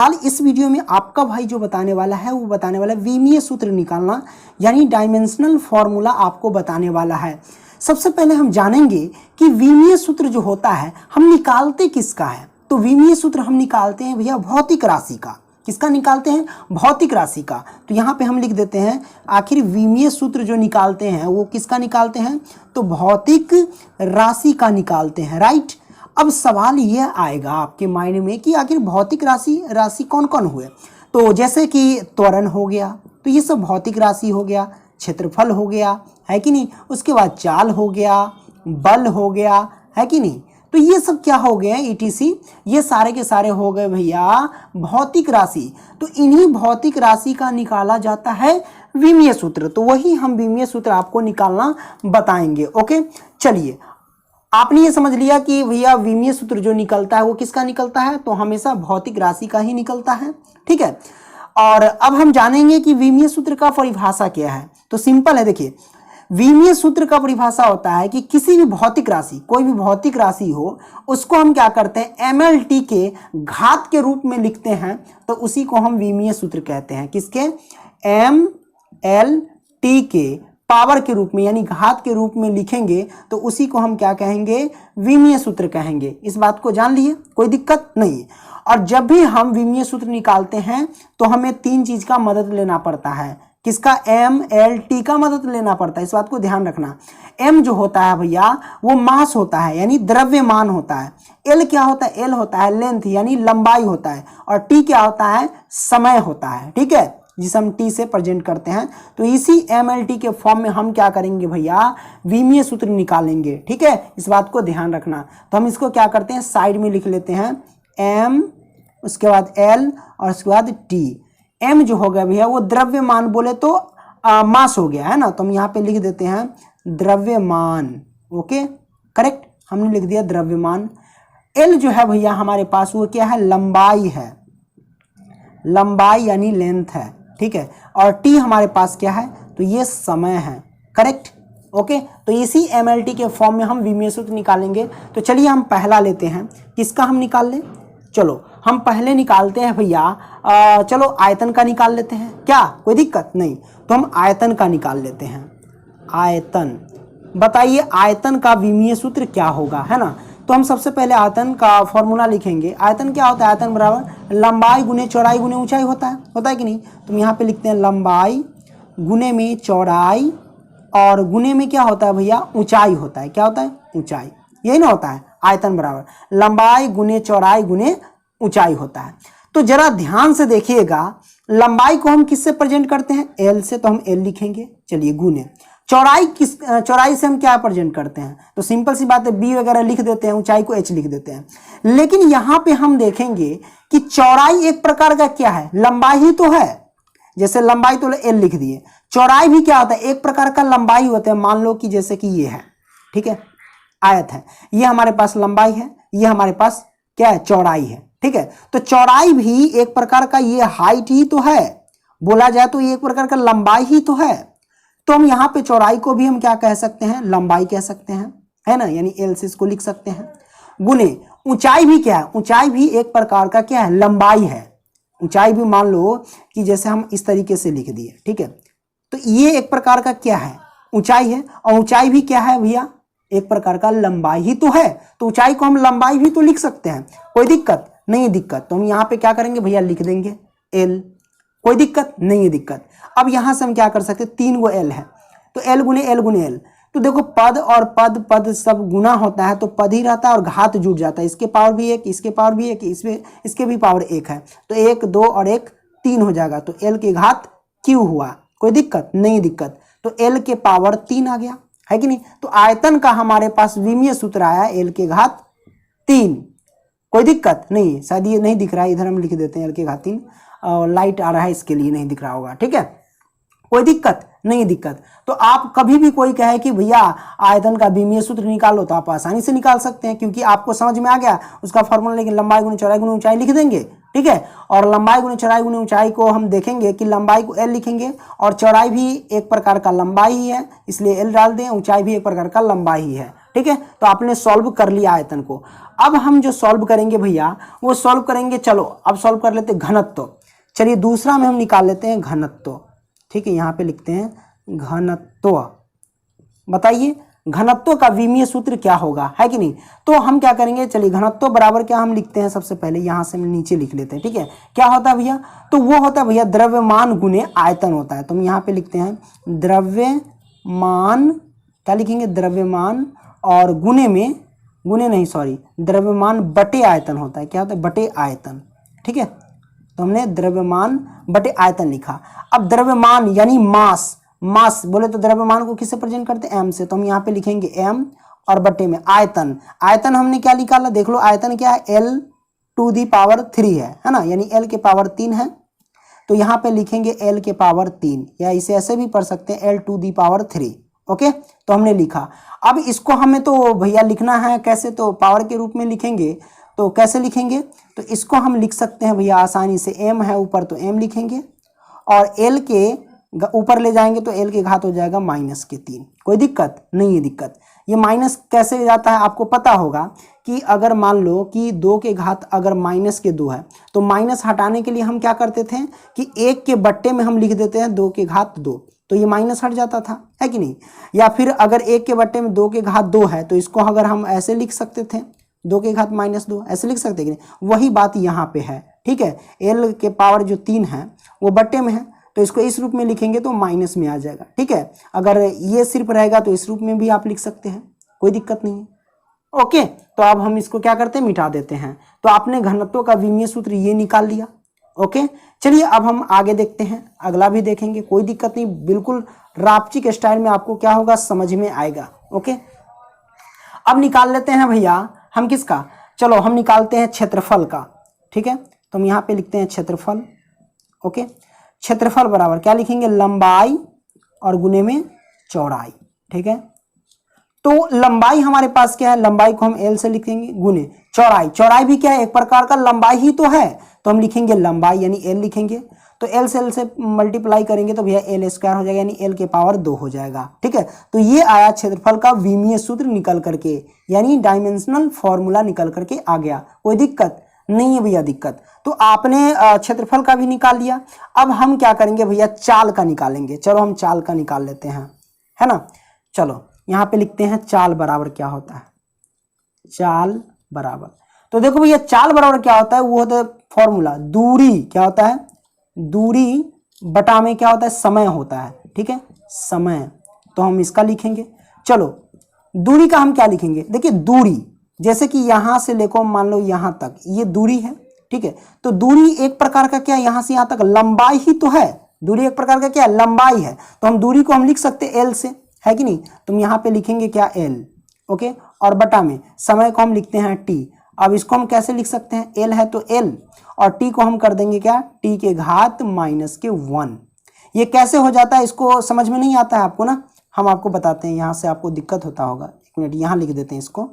हाल इस वीडियो में आपका भाई जो बताने वाला है वो बताने वाला है विमीय सूत्र निकालना, यानी डायमेंशनल फॉर्मूला आपको बताने वाला है। सबसे पहले हम जानेंगे कि विमीय सूत्र जो होता है हम निकालते किसका है। तो विमीय सूत्र हम निकालते हैं भैया भौतिक राशि का। किसका निकालते हैं? भौतिक राशि का। तो यहाँ पे हम लिख देते हैं आखिर विमीय सूत्र जो निकालते हैं वो किसका निकालते हैं? तो भौतिक राशि का निकालते हैं, राइट। अब सवाल यह आएगा आपके माइंड में कि आखिर भौतिक राशि कौन कौन हुए। तो जैसे कि त्वरण हो गया, तो ये सब भौतिक राशि हो गया, क्षेत्रफल हो गया, है कि नहीं। उसके बाद चाल हो गया, बल हो गया, है कि नहीं। तो ये सब क्या हो गए ETC, ये सारे के सारे हो गए भैया भौतिक राशि। तो इन्हीं भौतिक राशि का निकाला जाता है विमीय सूत्र। तो वही हम विमीय सूत्र आपको निकालना बताएंगे। ओके, चलिए आपने ये समझ लिया कि भैया विमीय सूत्र जो निकलता है वो किसका निकलता है, तो हमेशा भौतिक राशि का ही निकलता है, ठीक है। और अब हम जानेंगे कि विमीय सूत्र का परिभाषा क्या है। तो सिंपल है, देखिए विमीय सूत्र का परिभाषा होता है कि किसी भी भौतिक राशि, कोई भी भौतिक राशि हो, उसको हम क्या करते हैं MLT के घात के रूप में लिखते हैं, तो उसी को हम विमीय सूत्र कहते हैं। किसके? MLT के पावर के रूप में, यानी घात के रूप में लिखेंगे तो उसी को हम क्या कहेंगे? विमीय सूत्र कहेंगे। इस बात को जान लिए, कोई दिक्कत नहीं। और जब भी हम विमीय सूत्र निकालते हैं तो हमें तीन चीज का मदद लेना पड़ता है। किसका? MLT का मदद लेना पड़ता है। इस बात को ध्यान रखना। M जो होता है भैया वो मास होता है, यानी द्रव्यमान होता है। L क्या होता है? L होता है लेंथ, यानी लंबाई होता है। और T क्या होता है? समय होता है, ठीक है, जिसे हम T से प्रेजेंट करते हैं। तो इसी MLT के फॉर्म में हम क्या करेंगे भैया? विमीय सूत्र निकालेंगे, ठीक है। इस बात को ध्यान रखना। तो हम इसको क्या करते हैं, साइड में लिख लेते हैं M, उसके बाद L और उसके बाद T। M जो हो गया भैया वो द्रव्यमान, बोले तो मास हो गया, है ना। तो हम यहाँ पे लिख देते हैं द्रव्यमान। ओके, करेक्ट, हमने लिख दिया द्रव्यमान। L जो है भैया हमारे पास वो क्या है? लंबाई है, लंबाई यानी लेंथ है, ठीक है। और T हमारे पास क्या है? तो ये समय है, करेक्ट। ओके, तो इसी MLT के फॉर्म में हम विमीय सूत्र निकालेंगे। तो चलिए हम पहला लेते हैं। किसका हम निकाल लें? चलो हम पहले निकालते हैं भैया चलो आयतन का निकाल लेते हैं। क्या कोई दिक्कत नहीं? तो हम आयतन का निकाल लेते हैं। आयतन, बताइए आयतन का विमीय सूत्र क्या होगा, है ना। तो हम सबसे पहले आयतन का फॉर्मूला लिखेंगे। आयतन क्या होता है? आयतन बराबर लंबाई गुने चौड़ाई गुने ऊंचाई होता है कि नहीं। तो हम यहाँ पे लिखते हैं लंबाई गुने में चौड़ाई और गुने में क्या होता है भैया? ऊंचाई होता है। क्या होता है? ऊंचाई, यही ना होता है। आयतन बराबर लंबाई गुने चौड़ाई गुने ऊंचाई होता है। तो जरा ध्यान से देखिएगा, लंबाई को हम किससे प्रेजेंट करते हैं? L से, तो हम L लिखेंगे। चलिए गुने चौड़ाई से हम क्या प्रेजेंट करते हैं? तो सिंपल सी बात है, B वगैरह लिख देते हैं, ऊंचाई को H लिख देते हैं। लेकिन यहाँ पे हम देखेंगे कि चौड़ाई एक प्रकार का क्या है? लंबाई ही तो है। जैसे लंबाई तो L लिख दिए, चौड़ाई भी क्या होता है? एक प्रकार का लंबाई होता है। मान लो कि जैसे कि ये है, ठीक है, आयत है, ये हमारे पास लंबाई है, ये हमारे पास क्या है? चौड़ाई है, ठीक है। तो चौड़ाई भी एक प्रकार का, ये हाइट ही तो है, बोला जाए तो ये एक प्रकार का लंबाई ही तो है। तो हम यहाँ पे चौड़ाई को भी हम क्या कह सकते हैं? लंबाई कह सकते हैं, है ना, यानी L से इसको लिख सकते हैं। गुने ऊंचाई भी क्या है? ऊंचाई भी एक प्रकार का क्या है? लंबाई है। ऊंचाई भी मान लो कि जैसे हम इस तरीके से लिख दिए, ठीक है, तो ये एक प्रकार का क्या है? ऊंचाई है। और ऊंचाई भी क्या है भैया? एक प्रकार का लंबाई ही तो है। तो ऊंचाई को हम लंबाई भी तो लिख सकते हैं, कोई दिक्कत नहीं दिक्कत। तो हम यहाँ पे क्या करेंगे भैया? लिख देंगे L, कोई दिक्कत नहीं है दिक्कत। अब यहाँ से हम क्या कर सकते हैं? 3 गो L है, तो L गुने L गुने L। तो देखो पद और पद सब गुना होता है तो पद ही रहता है और घात जुड़ जाता है। इसके पावर भी 1, इसके पावर भी 1, इसके भी पावर 1 है। तो 1 2 और 1 3 हो जाएगा। तो L की घात Q हुआ, कोई दिक्कत नहीं दिक्कत। तो L के पावर 3 आ गया, है कि नहीं। तो आयतन का हमारे पास विमीय सूत्र आया L के घात 3, कोई दिक्कत नहीं। शायद ये नहीं दिख रहा है, इधर हम लिख देते हैं L के घात 3, और लाइट आ रहा है इसके लिए नहीं दिख रहा होगा, ठीक है, कोई दिक्कत नहीं दिक्कत। तो आप कभी भी कोई कहे कि भैया आयतन का विमीय सूत्र निकालो, तो आप आसानी से निकाल सकते हैं, क्योंकि आपको समझ में आ गया उसका फॉर्मूला। लेकिन लंबाई गुने चौड़ाई गुने ऊंचाई लिख देंगे, ठीक है। और लंबाई गुने चौड़ाई गुने ऊंचाई को हम देखेंगे कि लंबाई को L लिखेंगे और चौड़ाई भी एक प्रकार का लंबाई ही है, इसलिए L डाल दें। ऊंचाई भी एक प्रकार का लंबाई ही है। ठीक है, तो आपने सॉल्व कर लिया आयतन को। अब हम जो सॉल्व करेंगे भैया वो सॉल्व करेंगे, चलो अब सॉल्व कर लेते हैं घनत्व। चलिए दूसरा में हम निकाल लेते हैं घनत्व। ठीक है, यहाँ पे लिखते हैं घनत्व। बताइए घनत्व का विमीय सूत्र क्या होगा, है कि नहीं। तो हम क्या करेंगे, चलिए घनत्व बराबर क्या हम लिखते हैं, सबसे पहले यहाँ से हम नीचे लिख लेते हैं। ठीक है, क्या होता है भैया, तो वो होता है भैया द्रव्यमान गुने आयतन होता है। तो हम यहाँ पे लिखते हैं द्रव्यमान, क्या लिखेंगे, द्रव्यमान और गुने में, गुने नहीं सॉरी, द्रव्यमान बटे आयतन होता है। क्या होता है, बटे आयतन। ठीक है, तो हमने द्रव्यमान बटे आयतन लिखा। अब द्रव्यमान यानी मास, मास बोले तो द्रव्यमान को किससे प्रेजेंट करते हैं, एम से। तो हम यहाँ पे लिखेंगे एम और बटे में आयतन। आयतन हमने क्या निकाला, देख लो आयतन क्या है, एल टू दी पावर 3 है ना, यानी एल के पावर 3 है। तो यहाँ पे लिखेंगे एल के पावर 3, या इसे ऐसे भी पढ़ सकते हैं L to the power 3। Okay, तो हमने लिखा। अब इसको हमें तो भैया लिखना है कैसे, तो पावर के रूप में लिखेंगे। तो कैसे लिखेंगे, तो इसको हम लिख सकते हैं भैया आसानी से, एम है ऊपर तो एम लिखेंगे, और एल के ऊपर ले जाएंगे तो एल के घात हो जाएगा -3। कोई दिक्कत नहीं है, दिक्कत ये माइनस कैसे जाता है आपको पता होगा कि अगर मान लो कि 2 के घात अगर -2 है तो माइनस हटाने के लिए हम क्या करते थे कि 1 के बट्टे में हम लिख देते हैं 2 के घात 2, तो ये माइनस हट जाता था, है कि नहीं। या फिर अगर 1 के बट्टे में 2 के घात 2 है तो इसको अगर हम ऐसे लिख सकते थे 2 के घात -2, ऐसे लिख सकते कि नहीं। वही बात यहाँ पे है। ठीक है, एल के पावर जो 3 है वो बट्टे में है, तो इसको इस रूप में लिखेंगे तो माइनस में आ जाएगा। ठीक है, अगर ये सिर्फ रहेगा तो इस रूप में भी आप लिख सकते हैं, कोई दिक्कत नहीं है। ओके, तो अब हम इसको क्या करते हैं, मिटा देते हैं। तो आपने घनत्व का विमीय सूत्र ये निकाल लिया। ओके, चलिए अब हम आगे देखते हैं, अगला भी देखेंगे, कोई दिक्कत नहीं, बिल्कुल रापचिक स्टाइल में आपको क्या होगा, समझ में आएगा। ओके, अब निकाल लेते हैं भैया हम किसका, चलो हम निकालते हैं क्षेत्रफल का। ठीक है, तो हम यहाँ पे लिखते हैं क्षेत्रफल। ओके, क्षेत्रफल बराबर क्या लिखेंगे, लंबाई और गुने में चौड़ाई। ठीक है, तो लंबाई हमारे पास क्या है, लंबाई को हम एल से लिखेंगे, गुने चौड़ाई, चौड़ाई भी क्या है, एक प्रकार का लंबाई ही तो है, तो हम लिखेंगे लंबाई यानी एल लिखेंगे। तो एल से मल्टीप्लाई करेंगे तो भैया एल स्क्वायर हो जाएगा, यानी एल के पावर 2 हो जाएगा। ठीक है, तो ये आया क्षेत्रफल का विमीय सूत्र निकल करके, यानी डायमेंशनल फॉर्मूला निकल करके आ गया। कोई दिक्कत नहीं है भैया, दिक्कत। तो आपने क्षेत्रफल का भी निकाल लिया। अब हम क्या करेंगे भैया, चाल का निकालेंगे। चलो हम चाल का निकाल लेते हैं, है ना। चलो यहाँ पे लिखते हैं चाल बराबर क्या होता है, चाल बराबर, तो देखो भैया चाल बराबर क्या होता है, वो होता है फॉर्मूला, दूरी क्या होता है, दूरी बटा में क्या होता है, समय होता है। ठीक है, समय, तो हम इसका लिखेंगे। चलो दूरी का हम क्या लिखेंगे, देखिए दूरी जैसे कि यहां से लेकर मान लो यहां तक ये दूरी है। ठीक है, तो दूरी एक प्रकार का क्या, यहां से यहां तक लंबाई ही तो है, दूरी एक प्रकार का क्या है, लंबाई है। तो हम दूरी को हम लिख सकते हैं एल से, है कि नहीं। तुम यहाँ पे लिखेंगे क्या, एल। ओके, और बटा में समय को हम लिखते हैं टी। अब इसको हम कैसे लिख सकते हैं, एल है तो एल, और टी को हम कर देंगे क्या, टी के घात -1। ये कैसे हो जाता है, इसको समझ में नहीं आता है आपको ना, हम आपको बताते हैं, यहाँ से आपको दिक्कत होता होगा। एक मिनट, यहाँ लिख देते हैं इसको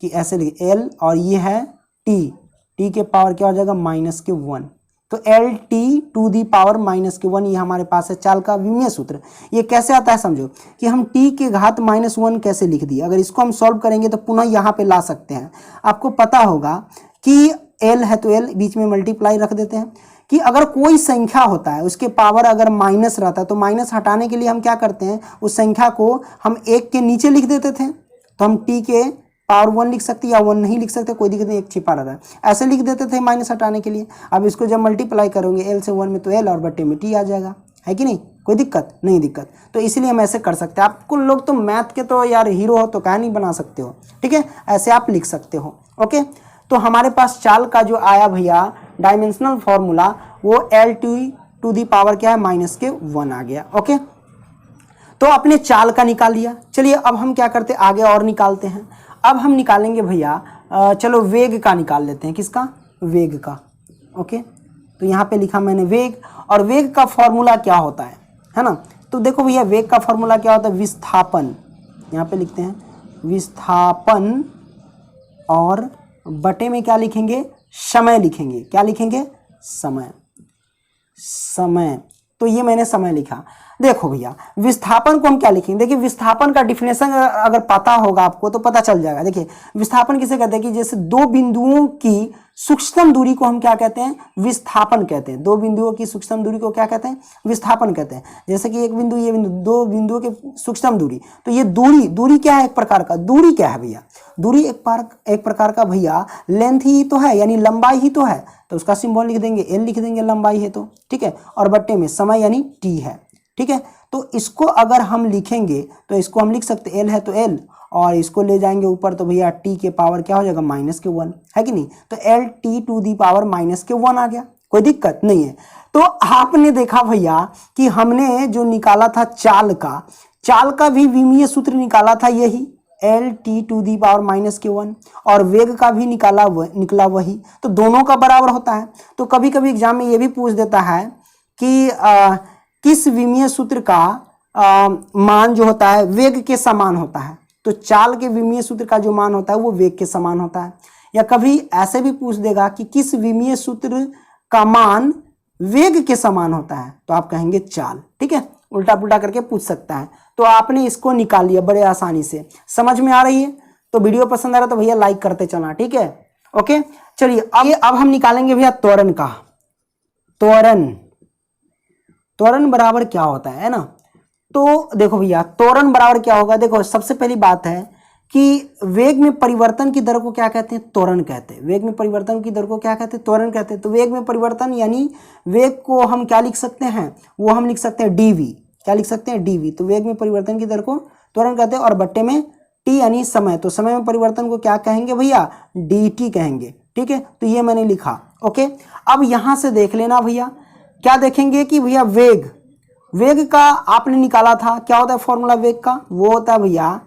कि ऐसे लिख, एल और ये है टी, टी के पावर क्या हो जाएगा, -1। तो L T to the power -1 ये हमारे पास है चाल का विमीय सूत्र। ये कैसे आता है समझो, कि हम टी के घात -1 कैसे लिख दिए, अगर इसको हम सॉल्व करेंगे तो पुनः यहाँ पे ला सकते हैं। आपको पता होगा कि एल है तो एल, बीच में मल्टीप्लाई रख देते हैं, कि अगर कोई संख्या होता है उसके पावर अगर माइनस रहता है तो माइनस हटाने के लिए हम क्या करते हैं, उस संख्या को हम 1 के नीचे लिख देते थे। तो हम टी के पावर 1 लिख सकते या 1 नहीं लिख सकते, कोई दिक्कत नहीं, एक छिपा रहता है, ऐसे लिख देते थे माइनस हटाने के लिए। अब इसको जब मल्टीप्लाई करोगे एल से 1 में तो एल और बटे में टी आ जाएगा, है कि नहीं, कोई दिक्कत नहीं, दिक्कत। तो इसलिए हम ऐसे कर सकते हैं। आपको लोग तो मैथ के तो यार हीरो हो, तो क्या नहीं बना सकते हो। ठीक है, ऐसे आप लिख सकते हो। ओके, तो हमारे पास चाल का जो आया भैया डायमेंशनल फॉर्मूला, वो एल टू दी पावर क्या है, -1 आ गया। ओके, तो आपने चाल का निकाल लिया। चलिए अब हम क्या करते हैं, आगे और निकालते हैं। अब हम निकालेंगे भैया, चलो वेग का निकाल लेते हैं, किसका, वेग का। ओके, तो यहाँ पे लिखा मैंने वेग, और वेग का फॉर्मूला क्या होता है ना। तो देखो भैया वेग का फॉर्मूला क्या होता है, विस्थापन, यहाँ पे लिखते हैं विस्थापन, और बटे में क्या लिखेंगे, समय लिखेंगे। क्या लिखेंगे, समय, समय। तो ये मैंने समय लिखा। देखो भैया विस्थापन को हम क्या लिखेंगे, देखिए विस्थापन का डिफिनेशन अगर पता होगा आपको तो पता चल जाएगा। देखिए विस्थापन किसे कहते हैं कि जैसे दो बिंदुओं की सूक्ष्म दूरी को हम क्या कहते हैं, विस्थापन कहते हैं। दो बिंदुओं की सूक्ष्म दूरी को क्या कहते हैं, विस्थापन कहते हैं। जैसे कि एक बिंदु ये बिंदु, दो बिंदुओं के सूक्ष्म दूरी, तो ये दूरी क्या है, एक प्रकार का दूरी क्या है भैया, दूरी एक प्रकार का भैया लेंथ ही तो है, यानी लंबाई ही तो है, तो उसका सिंबल लिख देंगे एल लिख देंगे, लंबाई है तो ठीक है, और बट्टे में समय यानी टी है, ठीक है। तो इसको अगर हम लिखेंगे तो इसको हम लिख सकते एल है तो एल, और इसको ले जाएंगे ऊपर तो भैया टी के पावर क्या हो जाएगा -1 है कि नहीं, तो L T to the power -1 आ गया, कोई दिक्कत नहीं है। तो आपने देखा भैया कि हमने जो निकाला था चाल का भी विमीय सूत्र निकाला था यही L T to the power -1, और वेग का भी निकला वही, तो दोनों का बराबर होता है। तो कभी कभी एग्जाम में ये भी पूछ देता है कि किस विमीय सूत्र का मान जो होता है वेग के समान होता है, तो चाल के विमीय सूत्र का जो मान होता है वो वेग के समान होता है। या कभी ऐसे भी पूछ देगा कि किस विमीय सूत्र का मान वेग के समान होता है, तो आप कहेंगे चाल, ठीक है, उल्टा पुल्टा करके पूछ सकता है। तो आपने इसको निकाल लिया बड़े आसानी से, समझ में आ रही है। तो वीडियो पसंद आ रहा है तो भैया लाइक करते चलना, ठीक है, ओके। चलिए अब हम निकालेंगे भैया त्वरण का। त्वरण बराबर क्या होता है ना, तो देखो भैया त्वरण बराबर क्या होगा। देखो सबसे पहली बात है कि वेग में परिवर्तन की दर को क्या कहते हैं, त्वरण कहते हैं। वेग में परिवर्तन की दर को क्या कहते हैं, त्वरण कहते हैं। तो वेग में परिवर्तन यानी वेग को हम क्या लिख सकते हैं, वो हम लिख सकते हैं डीवी, क्या लिख सकते हैं डीवी। तो वेग में परिवर्तन की दर को त्वरण कहते हैं, और बट्टे में टी यानी समय, तो समय में परिवर्तन को क्या कहेंगे भैया, dt कहेंगे, ठीक है। तो ये मैंने लिखा, ओके। अब यहां से देख लेना भैया, क्या देखेंगे कि भैया वेग का आपने निकाला था, क्या होता है फॉर्मूला वेग का, वो होता है भैया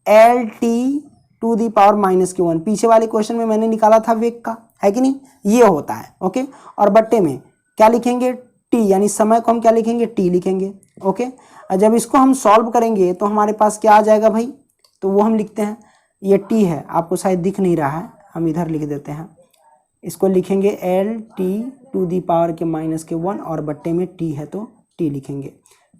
L T to the power -1। पीछे वाले क्वेश्चन में मैंने निकाला था वेग का, है कि नहीं, ये होता है, ओके। और बट्टे में क्या लिखेंगे टी, यानी समय को हम क्या लिखेंगे टी लिखेंगे, ओके। जब इसको हम सॉल्व करेंगे तो हमारे पास क्या आ जाएगा भाई, तो वो हम लिखते हैं, ये टी है, आपको शायद दिख नहीं रहा है, हम इधर लिख देते हैं, इसको लिखेंगे L T to the power के -1, और बट्टे में टी है तो टी लिखेंगे,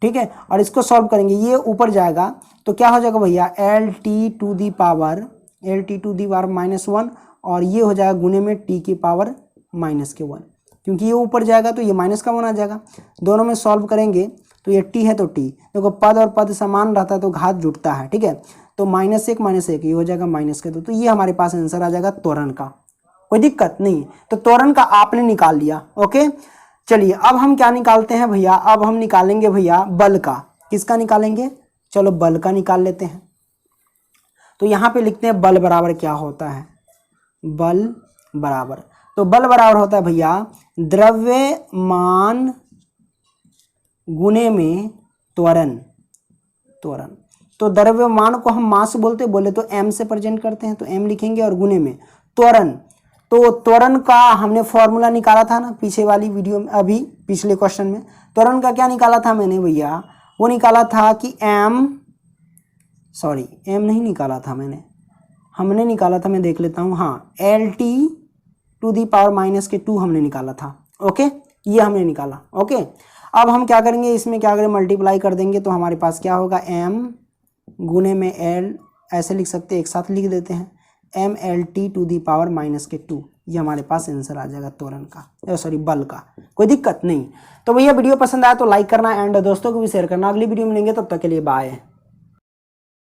ठीक है। और इसको सॉल्व करेंगे, ये ऊपर जाएगा तो क्या हो जाएगा भैया L T to the power -1, और ये हो जाएगा गुने में टी की पावर -1, क्योंकि ये ऊपर जाएगा तो ये माइनस का 1 आ जाएगा। दोनों में सॉल्व करेंगे तो ये टी है तो टी, देखो पद और पद समान रहता है तो घात जुटता है, ठीक है। तो -1 ये हो जाएगा -2, तो ये हमारे पास आंसर आ जाएगा त्वरण का, कोई दिक्कत नहीं। तो त्वरण का आपने निकाल लिया, ओके। चलिए अब हम क्या निकालते हैं भैया, अब हम निकालेंगे भैया बल का। किसका निकालेंगे, चलो बल का निकाल लेते हैं। तो यहाँ पे लिखते हैं बल बराबर क्या होता है, बल बराबर, तो बल बराबर होता है भैया द्रव्यमान गुने में त्वरण। तो द्रव्यमान को हम मास बोले तो m से प्रेजेंट करते हैं, तो m लिखेंगे, और गुने में त्वरण। तो त्वरण का हमने फॉर्मूला निकाला था ना पिछले वाली वीडियो में, अभी पिछले क्वेश्चन में त्वरण का क्या निकाला था मैंने भैया, वो निकाला था कि m नहीं निकाला था मैंने, हमने निकाला था, मैं देख लेता हूँ, हाँ L T to the power -2 हमने निकाला था, ओके, ये हमने निकाला, ओके। अब हम क्या करेंगे, इसमें क्या करें मल्टीप्लाई कर देंगे, तो हमारे पास क्या होगा m गुने में l, ऐसे लिख सकते हैं, एक साथ लिख देते हैं m L T to the power -2, ये हमारे पास आंसर आ जाएगा त्वरण का, बल का, कोई दिक्कत नहीं। तो भैया वीडियो पसंद आया तो लाइक करना एंड दोस्तों को भी शेयर करना। अगली वीडियो में मिलेंगे, तब तक के लिए बाय।